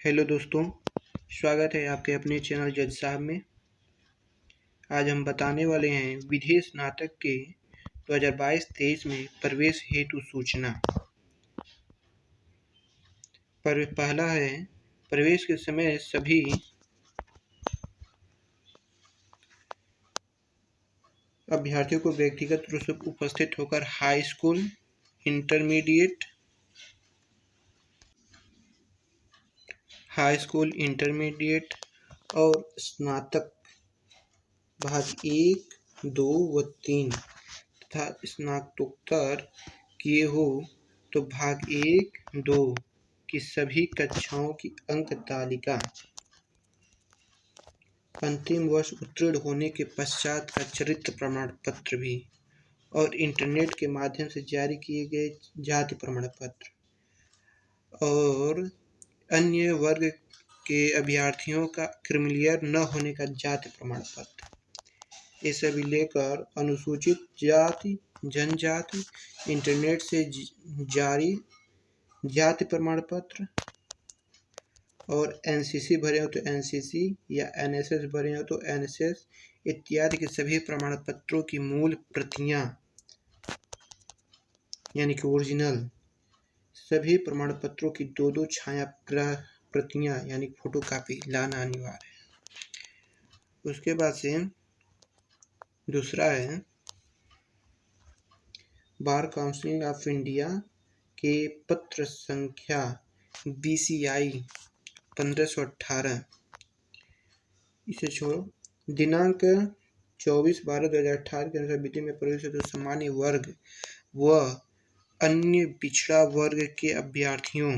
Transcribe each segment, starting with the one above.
Hello दोस्तों, स्वागत है आपके अपने चैनल जज साहब में। आज हम बताने वाले हैं विधि स्नातक के 2022-23 में प्रवेश हेतु सूचना। पहला है, प्रवेश के समय सभी अभ्यर्थियों को व्यक्तिगत रूप से उपस्थित होकर हाई स्कूल, इंटरमीडिएट और स्नातक भाग 1, 2 व 3 तथा स्नातकोत्तर किए हो तो भाग 1, 2 की सभी कक्षाओं की अंक तालिका अंतिम वर्ष उत्तीर्ण होने के पश्चात का चरित्र प्रमाण पत्र भी और इंटरनेट के माध्यम से जारी किए गए जाति प्रमाण पत्र और अन्य वर्ग के अभ्यर्थियों का क्रीमिलियर न होने का जाति प्रमाण पत्र, ये सभी लेकर अनुसूचित जाति जनजाति इंटरनेट से जारी जाति प्रमाण पत्र और एनसीसी भरे हो तो एनसीसी या एनएसएस भरे हो तो एनएसएस इत्यादि के सभी प्रमाण पत्रों की मूल प्रतियां यानी कि ओरिजिनल सभी प्रमाण पत्रों की दो छाया प्रतियां यानी फोटोकॉपी लाना अनिवार्य है। उसके बाद से दूसरा है, बार काउंसिल ऑफ इंडिया के पत्र संख्या BCI 1518, इसे छोड़ो, दिनांक 24/12/2018 के अनुसार विधि में प्रवेश हेतु सामान्य वर्ग व अन्य पिछड़ा वर्ग के अभ्यर्थियों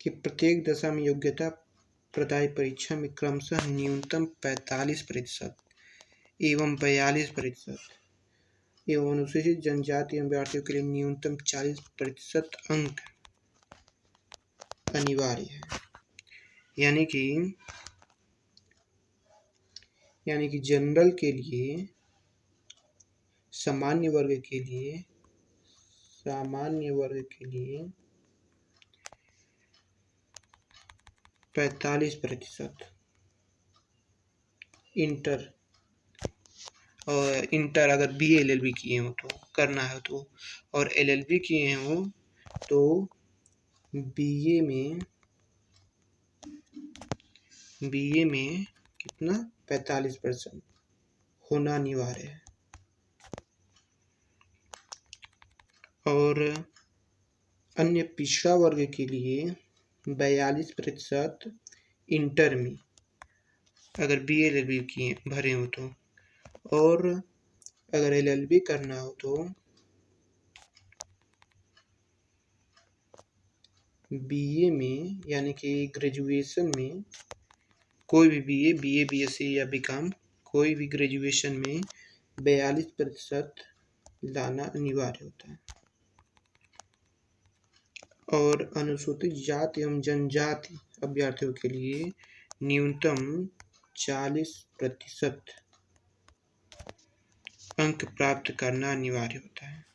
की प्रत्येक दशा में योग्यता प्रदायी परीक्षा में क्रमशः न्यूनतम 45% एवं 42% एवं अनुसूचित जनजाति अभ्यर्थियों के लिए न्यूनतम 40% अंक अनिवार्य है। यानी कि जनरल के लिए सामान्य वर्ग के लिए 45%, इंटर अगर BA LLB किए हो तो करना है तो, और LLB किए हो तो BA में कितना 45% होना अनिवार्य है। और अन्य पिछड़ा वर्ग के लिए 42% इंटर में अगर BA LLB किए भरे हो तो, और अगर LLB करना हो तो BA में यानी कि ग्रेजुएशन में कोई भी BA, BSc या BCom कोई भी ग्रेजुएशन में 42% लाना अनिवार्य होता है। और अनुसूचित जाति एवं जनजाति अभ्यर्थियों के लिए न्यूनतम 40% अंक प्राप्त करना अनिवार्य होता है।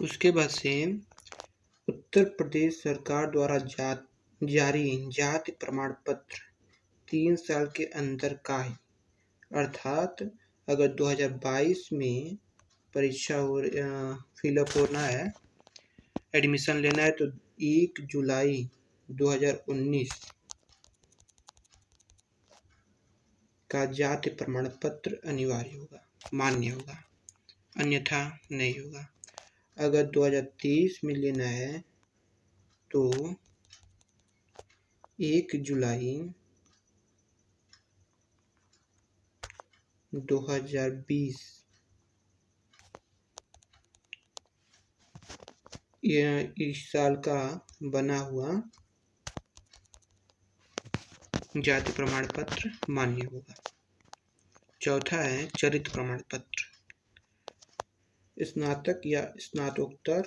उसके बाद से उत्तर प्रदेश सरकार द्वारा जारी जाति प्रमाण पत्र 3 साल के अंदर का है, अर्थात अगर 2022 में परीक्षा फिलअप होना है, एडमिशन लेना है तो 1 जुलाई 2019 का जाति प्रमाण पत्र अनिवार्य होगा, मान्य होगा, अन्यथा नहीं होगा। अगर 2023 में लेना है तो 1 जुलाई 2020 इस साल का बना हुआ जाति प्रमाण पत्र मान्य होगा। चौथा है चरित्र प्रमाण पत्र। स्नातक या स्नातकोत्तर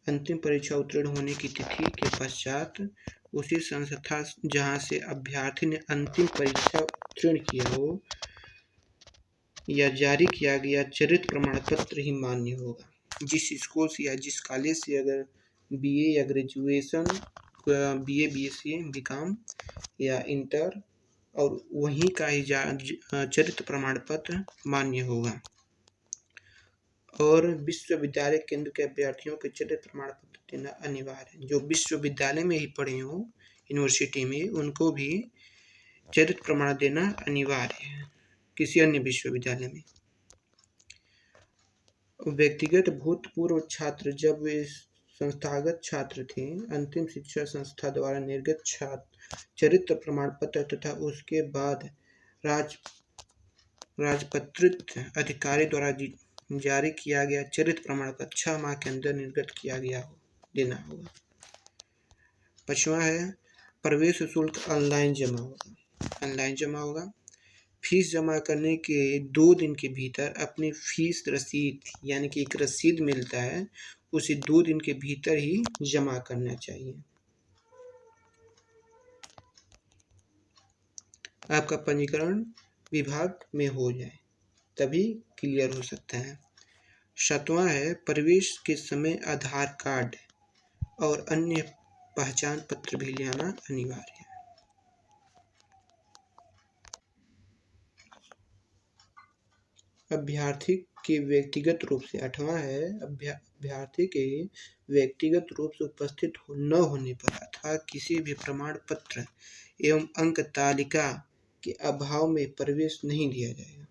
अंतिम परीक्षा उत्तीर्ण होने की तिथि के पश्चात उसी संस्था जहां से अभ्यर्थी ने अंतिम परीक्षा उत्तीर्ण किया हो या जारी किया गया चरित्र प्रमाण पत्र ही मान्य होगा। जिस स्कूल से या जिस कॉलेज से अगर बीए या ग्रेजुएशन, बीए, बीएससी, बीकॉम या इंटर और वहीं का ही चरित्र प्रमाण पत्र मान्य होगा। और विश्वविद्यालय केंद्र के अभ्यर्थियों के चरित्र प्रमाण पत्र देना अनिवार्य है। जो विश्वविद्यालय में ही पढ़े हों, यूनिवर्सिटी में, उनको भी चरित्र प्रमाण देना अनिवार्य है किसी अन्य विश्वविद्यालय में। व्यक्तिगत भूतपूर्व छात्र जब वे संस्थागत छात्र थे, अंतिम शिक्षा संस्था द्वारा निर्गत चरित्र प्रमाण पत्र तथा उसके बाद राजपत्रित अधिकारी द्वारा जारी किया गया चरित्र प्रमाण पत्र 6 माह के अंदर निर्गत किया गया हो देना होगा। 5वां है प्रवेश शुल्क ऑनलाइन जमा होगा। ऑनलाइन जमा होगा। फीस जमा करने के 2 दिन के भीतर अपनी फीस रसीद, यानी कि एक रसीद मिलता है, उसे 2 दिन के भीतर ही जमा करना चाहिए। आपका पंजीकरण विभाग में हो जाए तभी क्लियर हो सकता है। 7वां है प्रवेश के समय आधार कार्ड और अन्य पहचान पत्र भी ले आना अनिवार्य है। अभ्यर्थी के व्यक्तिगत रूप से 8वां है अभ्यर्थी के व्यक्तिगत रूप से उपस्थित न होने पर अथवा किसी भी प्रमाण पत्र एवं अंक तालिका के अभाव में प्रवेश नहीं दिया जाएगा।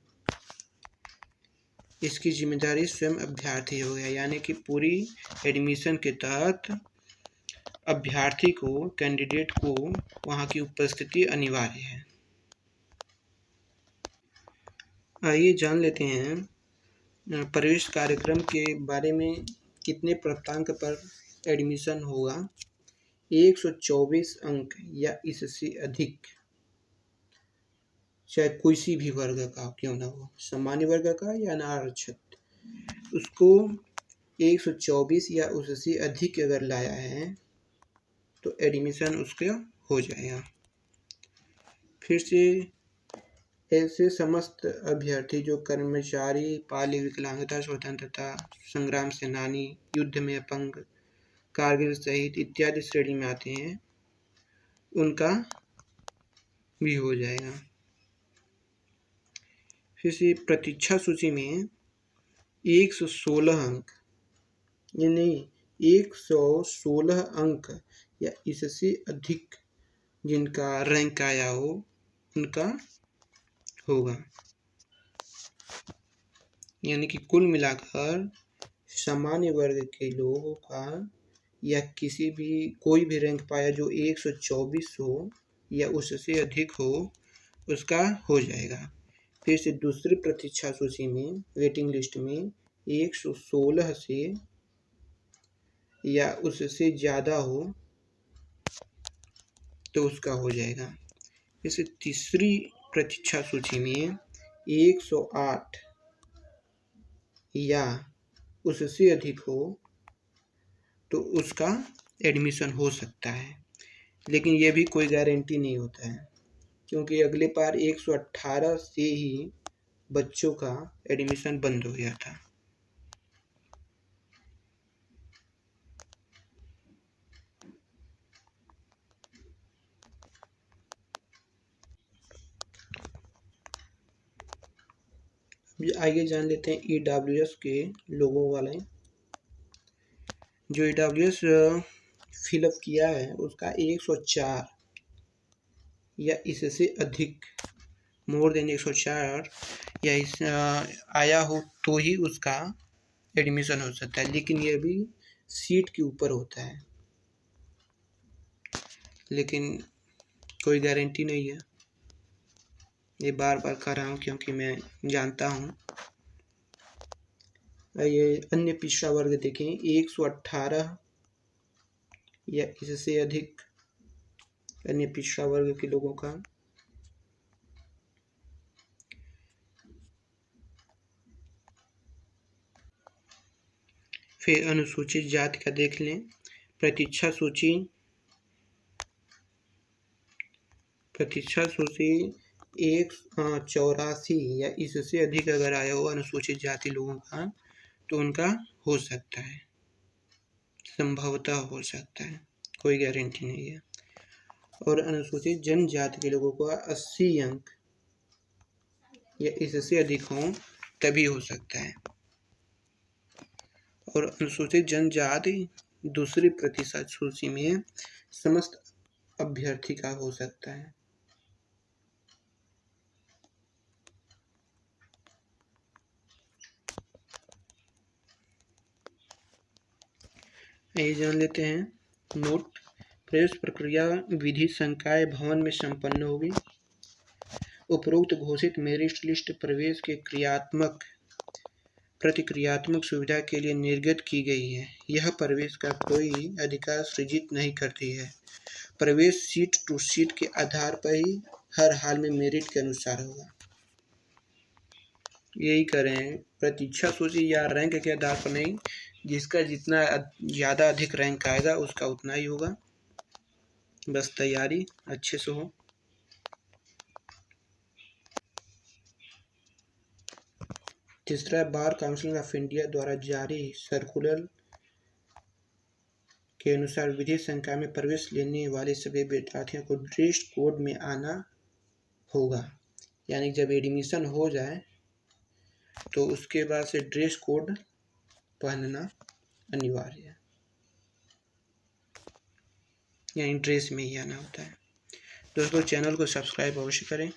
इसकी जिम्मेदारी स्वयं अभ्यर्थी हो गया, यानी कि पूरी एडमिशन के तहत अभ्यर्थी को, कैंडिडेट को वहाँ की उपस्थिति अनिवार्य है। आइए जान लेते हैं प्रवेश कार्यक्रम के बारे में। कितने प्राप्तांक पर एडमिशन होगा? 124 अंक या इससे अधिक, चाहे किसी भी वर्ग का क्यों ना हो, सामान्य वर्ग का या अनारक्षित, उसको 124 या उससे अधिक अगर लाया है तो एडमिशन उसका हो जाएगा। फिर से ऐसे समस्त अभ्यर्थी जो कर्मचारी, बाल विकलांगता, स्वतंत्रता संग्राम सेनानी, युद्ध में अपंग, कारगिल शहीद इत्यादि श्रेणी में आते हैं, उनका भी हो जाएगा। फिर से प्रतीक्षा सूची में 116 अंक, यानी 116 अंक या इससे अधिक जिनका रैंक आया हो उनका होगा। यानी कि कुल मिलाकर सामान्य वर्ग के लोगों का या किसी भी कोई भी रैंक पाया जो 124 हो या उससे अधिक हो, उसका हो जाएगा। फिर से दूसरी प्रतीक्षा सूची में, वेटिंग लिस्ट में 116 से या उससे ज़्यादा हो तो उसका हो जाएगा। जैसे तीसरी प्रतीक्षा सूची में 108 या उससे अधिक हो तो उसका एडमिशन हो सकता है, लेकिन यह भी कोई गारंटी नहीं होता है, क्योंकि अगले बार 118 से ही बच्चों का एडमिशन बंद हो गया था। आगे जान लेते हैं EWS के लोगों वाले। जो EWS फिलअप किया है उसका 104 या इससे अधिक, मोर देन 104 या इस आया हो तो ही उसका एडमिशन हो सकता है, लेकिन यह भी सीट के ऊपर होता है, लेकिन कोई गारंटी नहीं है। ये बार बार कर रहा हूँ क्योंकि मैं जानता हूँ। ये अन्य पिछड़ा वर्ग देखें, 118 या इससे अधिक अन्य पिछड़ा वर्ग के लोगों का। फिर अनुसूचित जाति का देख लें। प्रतीक्षा सूची 184 या इससे अधिक अगर आया हो अनुसूचित जाति लोगों का तो उनका हो सकता है, संभवतः हो सकता है, कोई गारंटी नहीं है। और अनुसूचित जनजाति के लोगों को 80 अंक या इससे अधिक हों तभी हो सकता है। और अनुसूचित जनजाति दूसरी प्रतिशत सूची में समस्त अभ्यर्थी का हो सकता है। ये जान लेते हैं। नोट: प्रवेश प्रक्रिया विधि संकाय भवन में संपन्न होगी। उपरोक्त घोषित मेरिट लिस्ट प्रवेश के प्रतिक्रियात्मक सुविधा के लिए निर्गत की गई है। यह प्रवेश का कोई अधिकार सृजित नहीं करती है। प्रवेश सीट टू सीट के आधार पर ही हर हाल में मेरिट के अनुसार होगा। यही करें, प्रतीक्षा सूची या रैंक के आधार पर नहीं, जिसका जितना ज़्यादा अधिक रैंक आएगा उसका उतना ही होगा। बस तैयारी अच्छे से हो। तीसरा, बार काउंसिल ऑफ इंडिया द्वारा जारी सर्कुलर के अनुसार विधि संकाय में प्रवेश लेने वाले सभी विद्यार्थियों को ड्रेस कोड में आना होगा। यानी जब एडमिशन हो जाए तो उसके बाद से ड्रेस कोड पहनना अनिवार्य है, यानी ड्रेस में ही आना होता है। दोस्तों, चैनल को सब्सक्राइब अवश्य करें।